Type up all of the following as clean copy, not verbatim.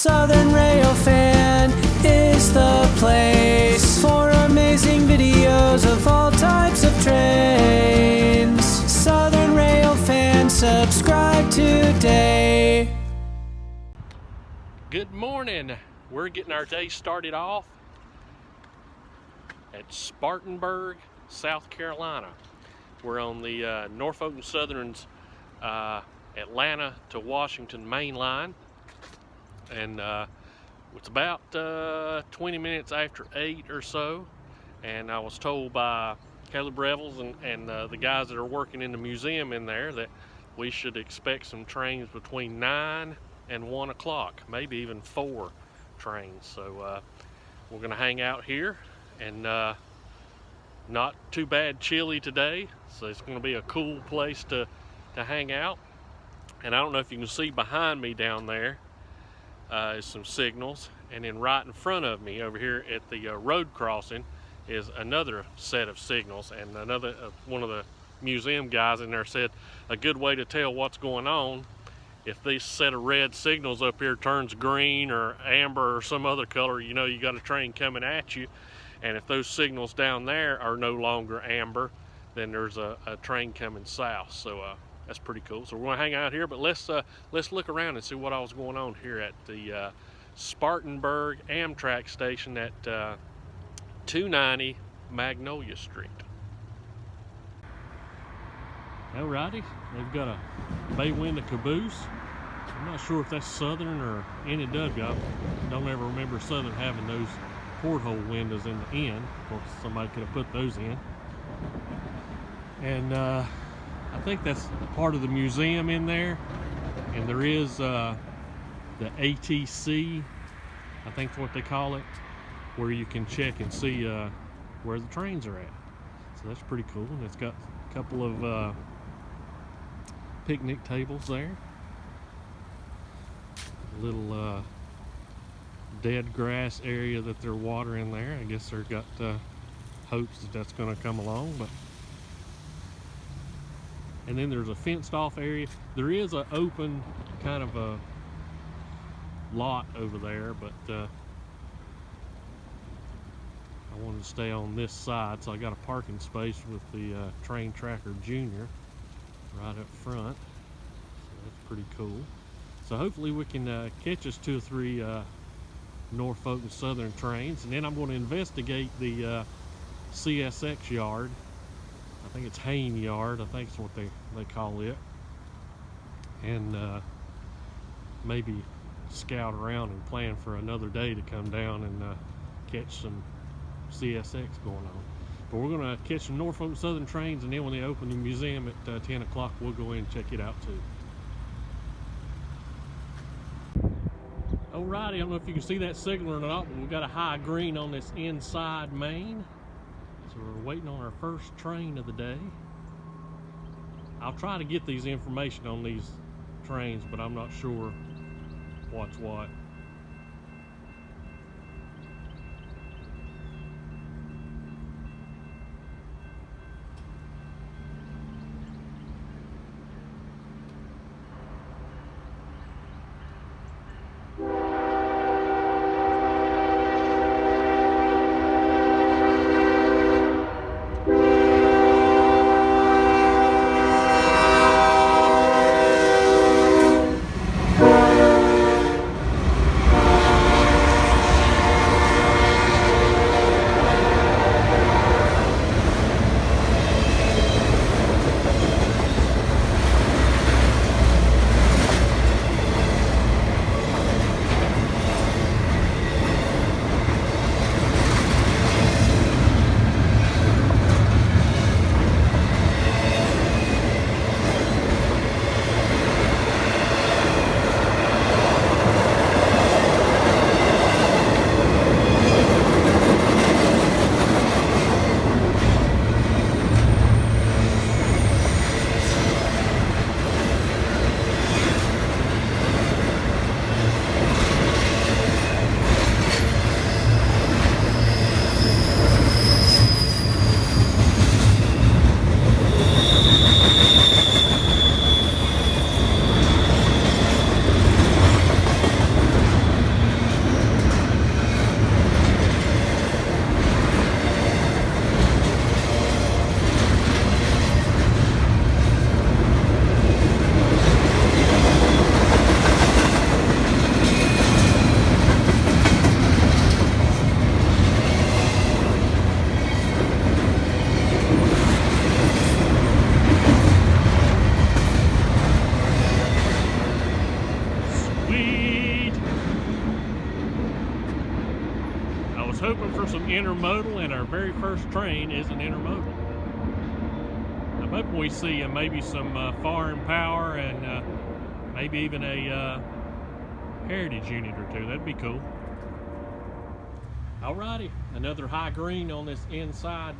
Southern Railfan is the place for amazing videos of all types of trains. Southern Railfan, subscribe today. Good morning. We're getting our day started off at Spartanburg, South Carolina. We're on the Norfolk and Southern's Atlanta to Washington main line, and it's about 20 minutes after 8 or so, and I was told by Caleb Revels and the guys that are working in the museum in there that we should expect some trains between 9 and 1 o'clock, maybe even 4 trains. So we're gonna hang out here, and not too bad chilly today, so it's gonna be a cool place to hang out. And I don't know if you can see behind me down there is some signals, and then right in front of me over here at the road crossing is another set of signals. And another one of the museum guys in there said a good way to tell what's going on, if this set of red signals up here turns green or amber or some other color, you know you got a train coming at you. And if those signals down there are no longer amber, then there's a train coming south. So that's pretty cool. So we're gonna hang out here, but let's look around and see what all's going on here at the Spartanburg Amtrak station at 290 Magnolia Street. Alrighty, they've got a bay window caboose. I'm not sure if that's Southern or NW. I don't ever remember Southern having those porthole windows in the end. Of course, somebody could have put those in. And I think that's part of the museum in there. And there is the ATC, I think is what they call it, where you can check and see where the trains are at. So that's pretty cool. And it's got a couple of picnic tables there. A little dead grass area that they're watering there. I guess they've got hopes that that's going to come along. But and then there's a fenced off area. There is an open kind of a lot over there, but I wanted to stay on this side, so I got a parking space with the Train Tracker Junior right up front. So that's pretty cool. So hopefully we can catch us 2 or 3 Norfolk and Southern trains, and then I'm going to investigate the CSX yard. I think it's Hayne Yard, I think is what they call it, and maybe scout around and plan for another day to come down and catch some CSX going on. But we're going to catch some Norfolk and Southern trains, and then when they open the museum at 10 o'clock, we'll go in and check it out too. Alrighty, I don't know if you can see that signal or not, but we've got a high green on this inside main. So we're waiting on our first train of the day. I'll try to get these information on these trains, but I'm not sure what's what. hoping for some intermodal, and our very first train is an intermodal. I'm hoping we see maybe some foreign power and maybe even a heritage unit or two. That'd be cool. Alrighty, another high green on this inside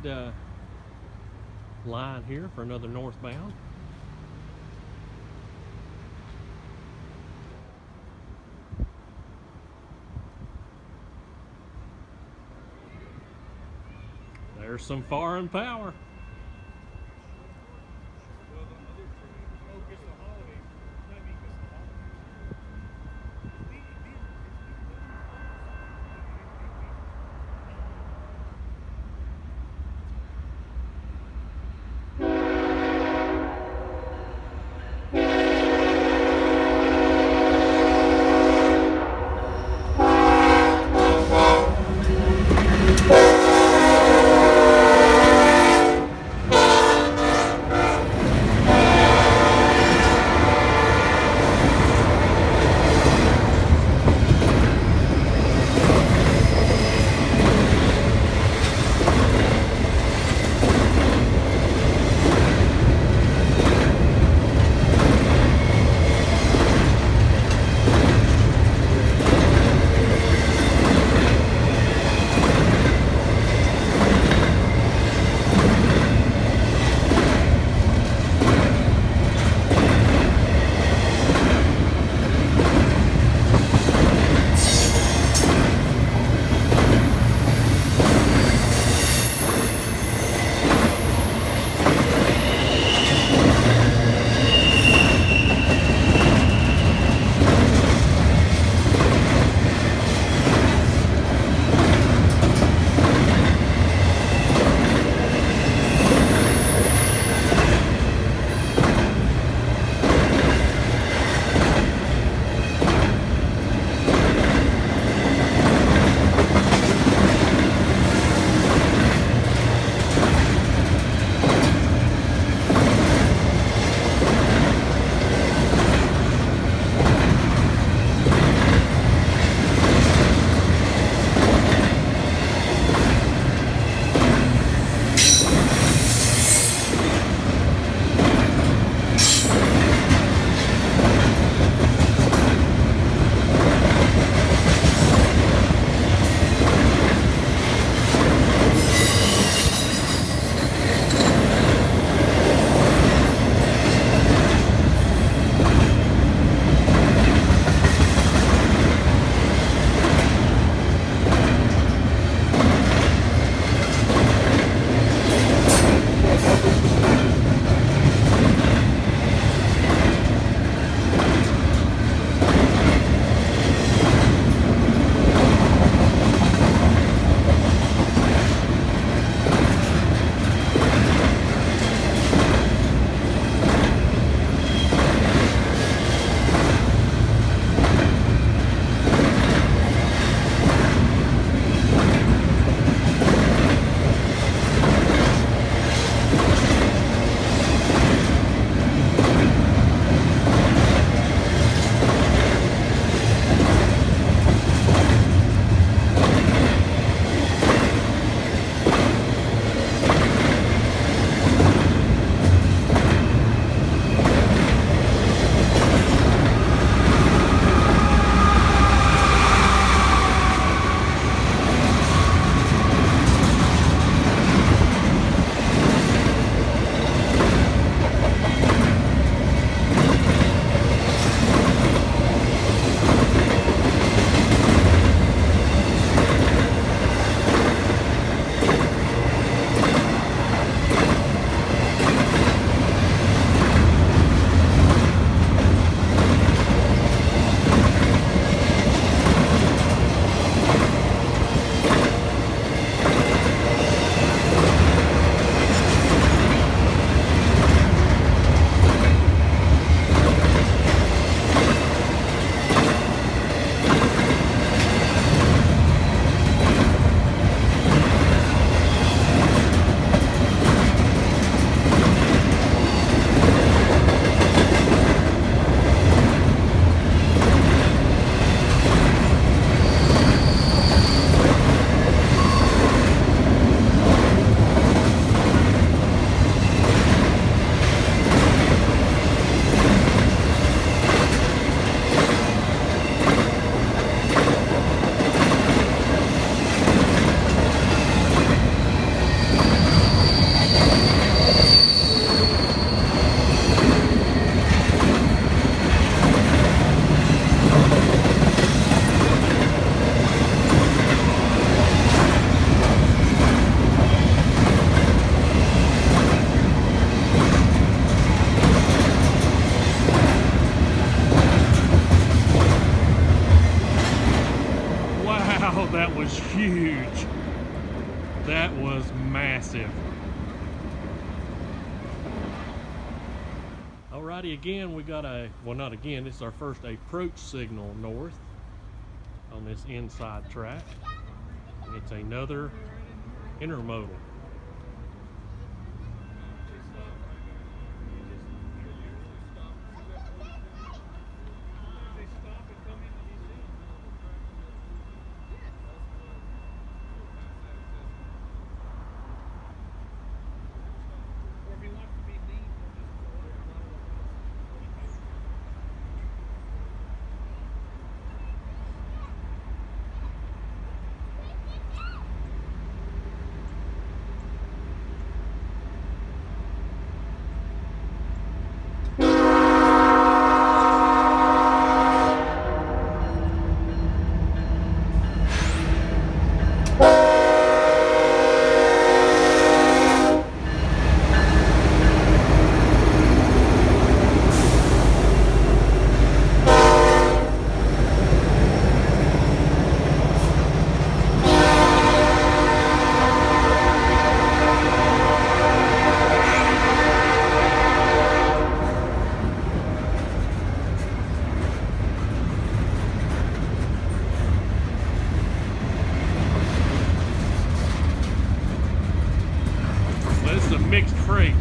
line here for another northbound. There's some foreign power. Oh, that was huge. That was massive. Alrighty, again, we got a, well, not again, this is our first approach signal north on this inside track. And it's another intermodal. This is a mixed freight.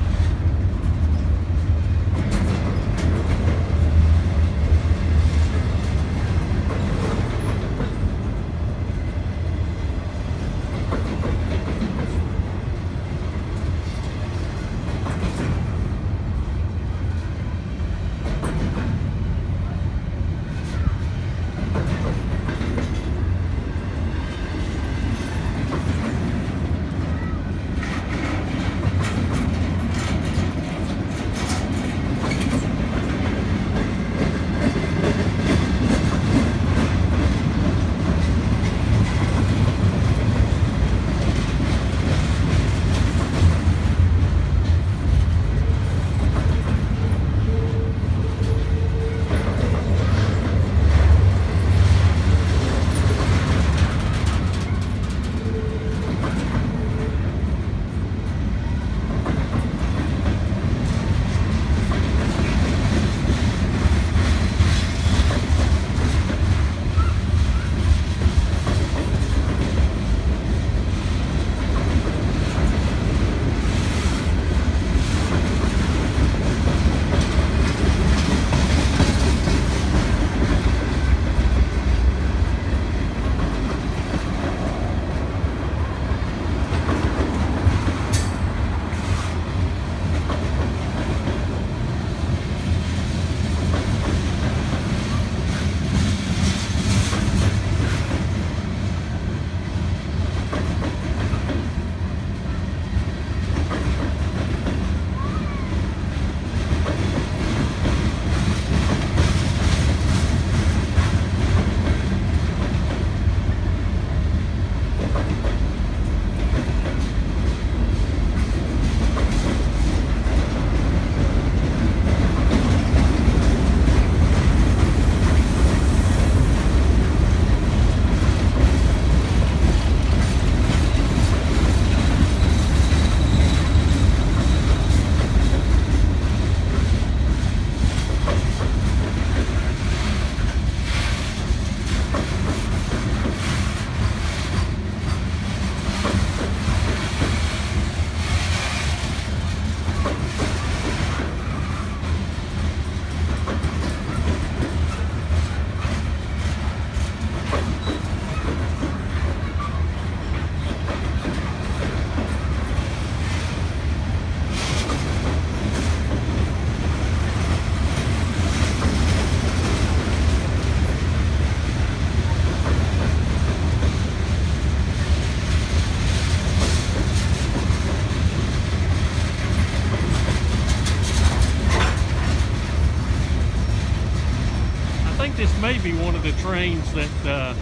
This may be one of the trains that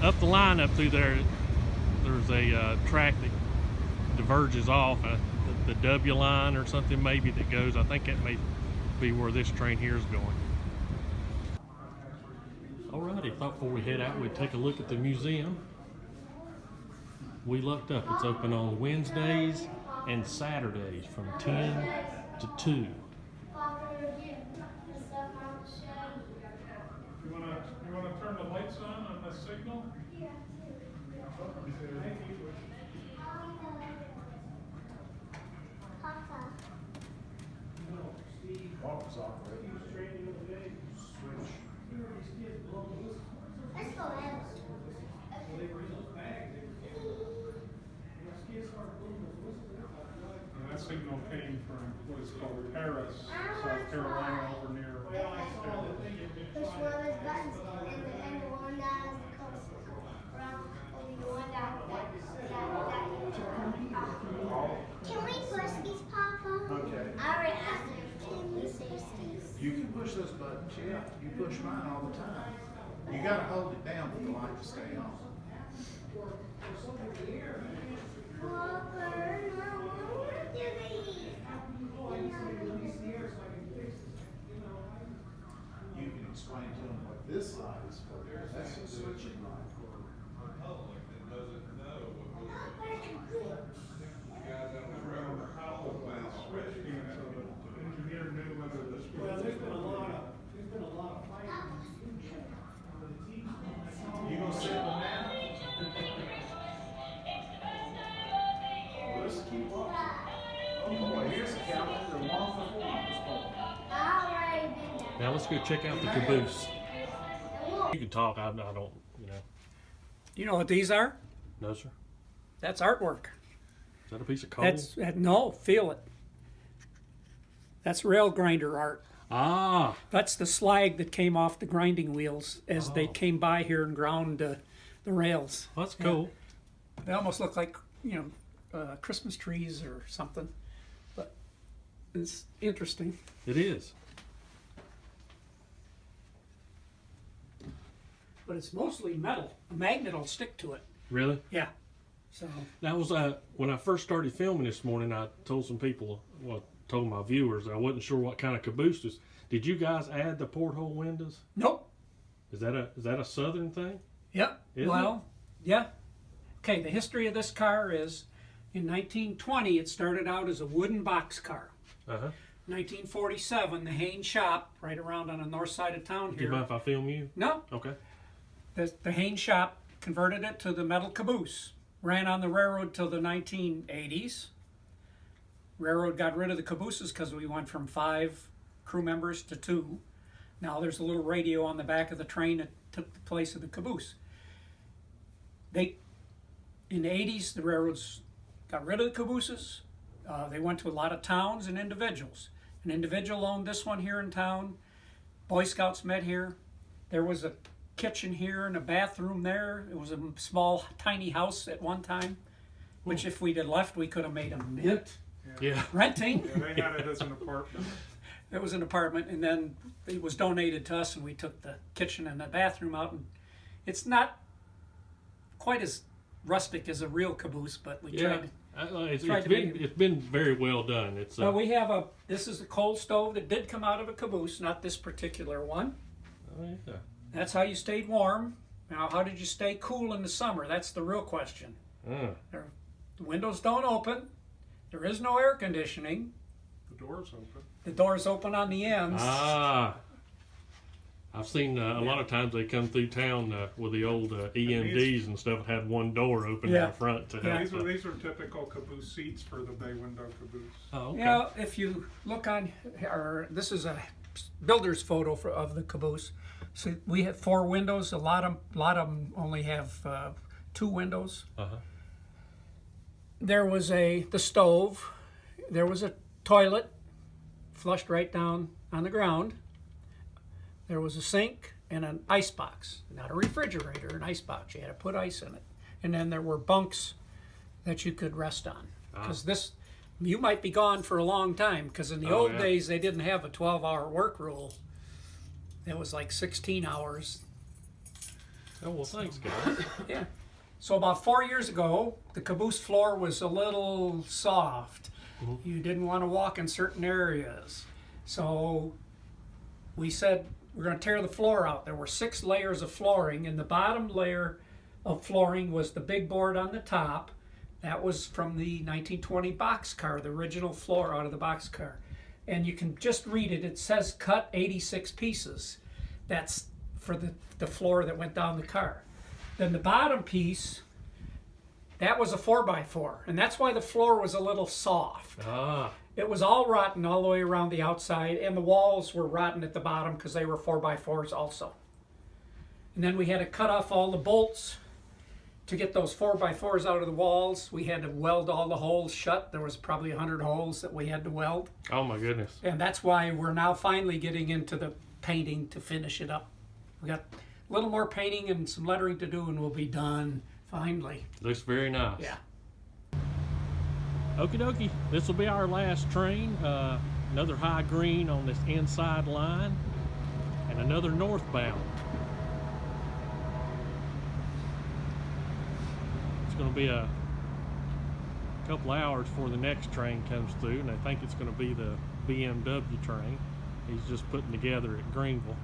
up the line up through there, there's a track that diverges off the W line or something maybe that goes. I think that may be where this train here is going. Alrighty, I thought before we head out we'd take a look at the museum. We looked up. It's open on Wednesdays and Saturdays from 10 to 2. You wanna turn the lights on the signal? Yeah. Walk's operating. Switch. Let's go out. And that signal came from what is called Paris, South Carolina, over near. Which one is buttons and the one that comes around the one that Can we push these, Papa? Okay. I already asked them. Can we push these? You can push those buttons, yeah. You push mine all the time. You gotta hold it down for the light to stay on. Papa, no, what do these? You can explain to them what this light is for. That's a switching light. You gonna sit in the mat? Well, let's keep walking. Oh boy, here's a calendar long before I was born. I already been there. Now let's go check out the caboose. You can talk. I don't. You know what these are? No, sir. That's artwork. Is that a piece of coal? No, feel it. That's rail grinder art. Ah. That's the slag that came off the grinding wheels as they came by here and ground the rails. Well, that's cool. They almost look like, Christmas trees or something. But it's interesting. It is. But it's mostly metal. A magnet will stick to it. Really? Yeah. So That was when I first started filming this morning. I told some people, told my viewers, I wasn't sure what kind of caboose this. Did you guys add the porthole windows? nope. Is that a southern thing? Yeah. Is well, yeah. Okay, the history of this car is in 1920 it started out as a wooden box car. Uh-huh. 1947, the Haynes shop, right around on the north side of town Do you here. mind if I film you? No, Okay. the Haynes shop converted it to the metal caboose. Ran on the railroad till the 1980s. Railroad got rid of the cabooses because we went from 5 crew members to 2. Now there's a little radio on the back of the train that took the place of the caboose. In the 80s, the railroads got rid of the cabooses. They went to a lot of towns and individuals. An individual owned this one here in town. Boy Scouts met here. There was a kitchen here and a bathroom there. It was a small, tiny house at one time, which if we'd have left, we could have made a mint. Yeah. Renting. Yeah, they had it as an apartment. It was an apartment, and then it was donated to us, and we took the kitchen and the bathroom out. And it's not quite as rustic as a real caboose, but we Yeah. tried. It's been very well done. It's Well, we have this is a coal stove that did come out of a caboose, not this particular one. oh, yeah. That's how you stayed warm. Now, how did you stay cool in the summer? That's the real question. Uh, The windows don't open. There is no air conditioning. The door's open. The doors open on the ends. I've seen a lot of times they come through town with the old EMDs and stuff, had one door open in Yeah. the front to Yeah. help. These are typical caboose seats for the bay window caboose. Oh, okay. You know, if you look on, this is a builder's photo of the caboose. So we have 4 windows. A lot of them only have 2 windows. Uh-huh. There was the stove. There was a toilet, flushed right down on the ground. There was a sink and an ice box, not a refrigerator, an ice box. You had to put ice in it. And then there were bunks that you could rest on. Because you might be gone for a long time, because in the old days they didn't have a 12-hour work rule. It was like 16 hours. Oh, well, thanks, guys. Yeah. So about 4 years ago, the caboose floor was a little soft. You didn't want to walk in certain areas. So we said, we're going to tear the floor out. There were 6 layers of flooring, and the bottom layer of flooring was the big board on the top. That was from the 1920 boxcar, the original floor out of the boxcar. And you can just read it. It says cut 86 pieces. That's for the floor that went down the car. Then the bottom piece, that was a 4x4, and that's why the floor was a little soft. Ah. It was all rotten all the way around the outside, and the walls were rotten at the bottom because they were 4x4s also. And then we had to cut off all the bolts to get those 4x4s out of the walls. We had to weld all the holes shut. There was probably 100 holes that we had to weld. Oh my goodness. And that's why we're now finally getting into the painting to finish it up. We got a little more painting and some lettering to do, and we'll be done finally. Looks very nice. Yeah. Okie dokie, this will be our last train. Another high green on this inside line, and another northbound. It's going to be a couple hours before the next train comes through, and I think it's going to be the BMW train he's just putting together at Greenville.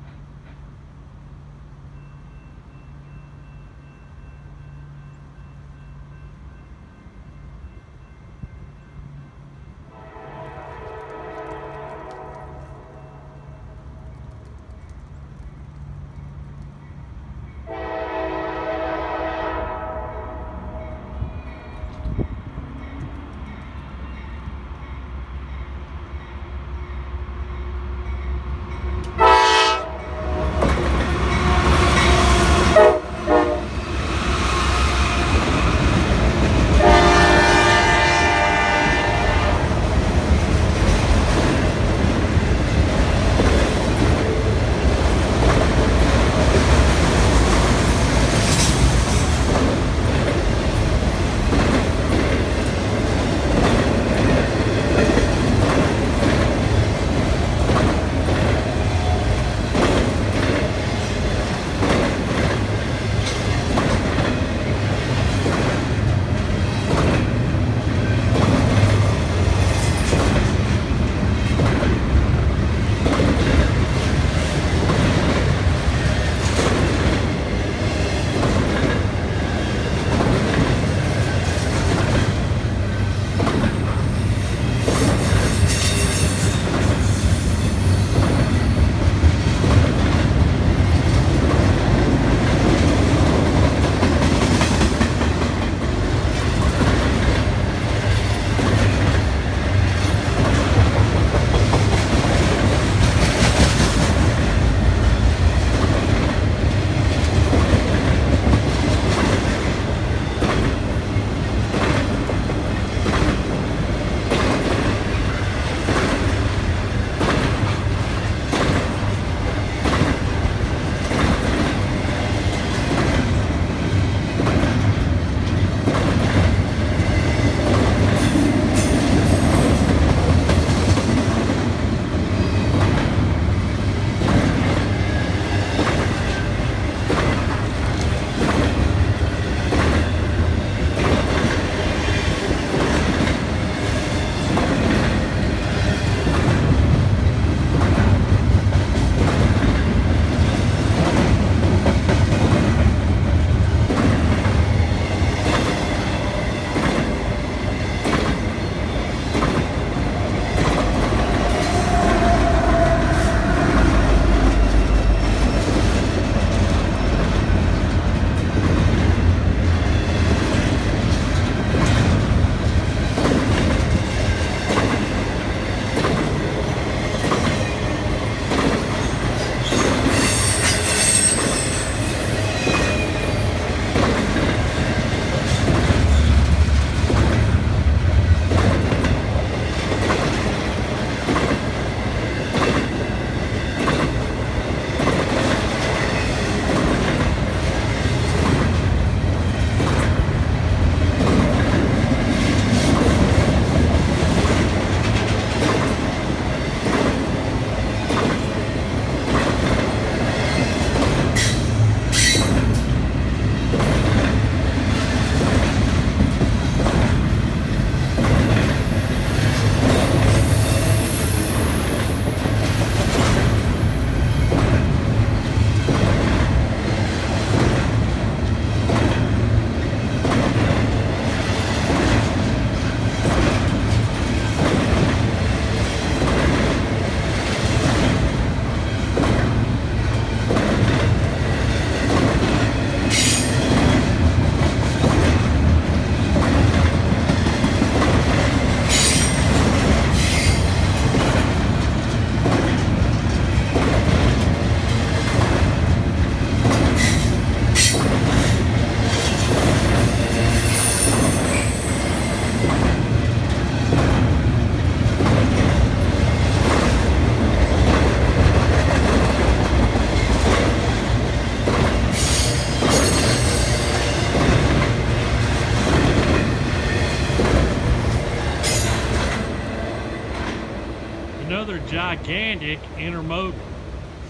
gigantic intermodal.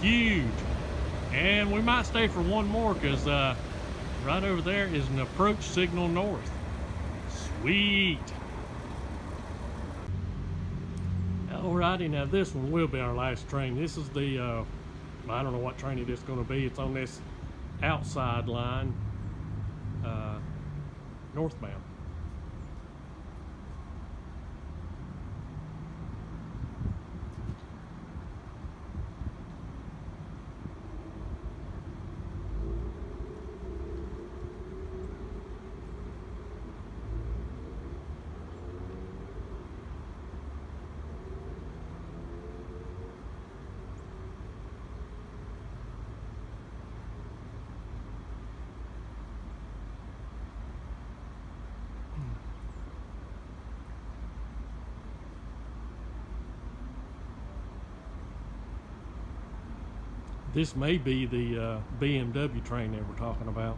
Huge. And we might stay for one more because right over there is an approach signal north. Sweet. Alrighty, now this one will be our last train. This is the, I don't know what train it is going to be. It's on this outside line, northbound. This may be the BMW train that we're talking about.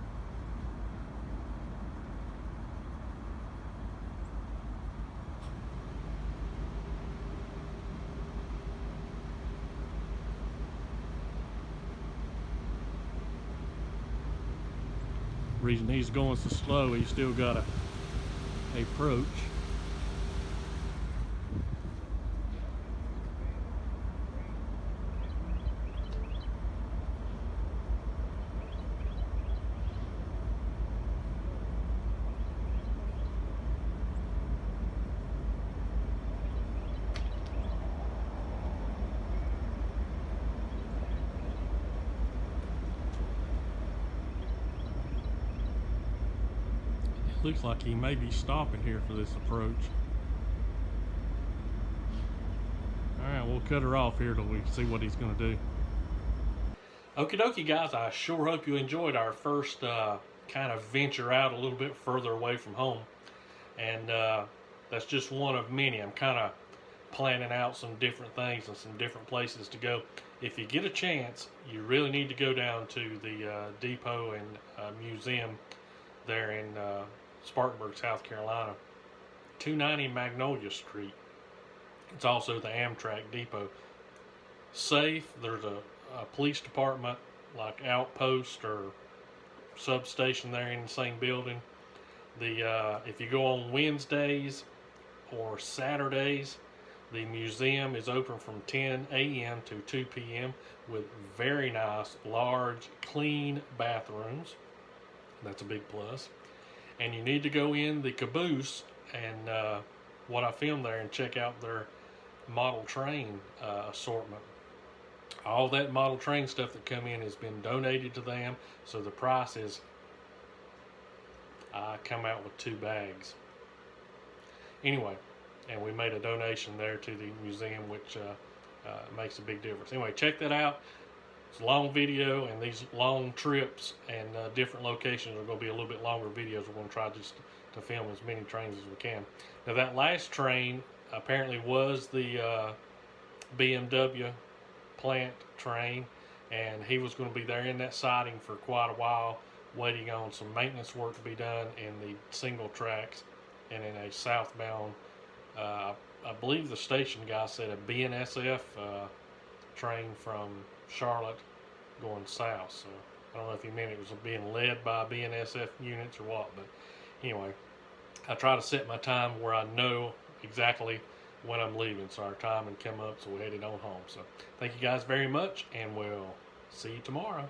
Reason he's going so slow, he's still got a approach. Looks like he may be stopping here for this approach. Alright, we'll cut her off here till we see what he's going to do. Okie dokie, guys, I sure hope you enjoyed our first kind of venture out a little bit further away from home. And that's just one of many. I'm kind of planning out some different things and some different places to go. If you get a chance, you really need to go down to the depot and museum there in Spartanburg, South Carolina, 290 Magnolia Street. It's also the Amtrak depot. Safe. There's a police department, like outpost or substation there in the same building. If you go on Wednesdays or Saturdays, the museum is open from 10 a.m. to 2 p.m. with very nice, large, clean bathrooms. That's a big plus. And you need to go in the caboose and what I filmed there and check out their model train assortment. All that model train stuff that come in has been donated to them, so the price is, I come out with 2 bags. Anyway, and we made a donation there to the museum, which makes a big difference. Anyway, check that out. It's a long video, and these long trips and different locations are going to be a little bit longer videos. We're going to try just to film as many trains as we can. Now, that last train apparently was the BMW plant train, and he was going to be there in that siding for quite a while, waiting on some maintenance work to be done in the single tracks and in a southbound, I believe the station guy said a BNSF train from Charlotte going south. So I don't know if he meant it was being led by BNSF units or what, but anyway, I try to set my time where I know exactly when I'm leaving, so our time had come up, so we headed on home. So thank you guys very much, and we'll see you tomorrow.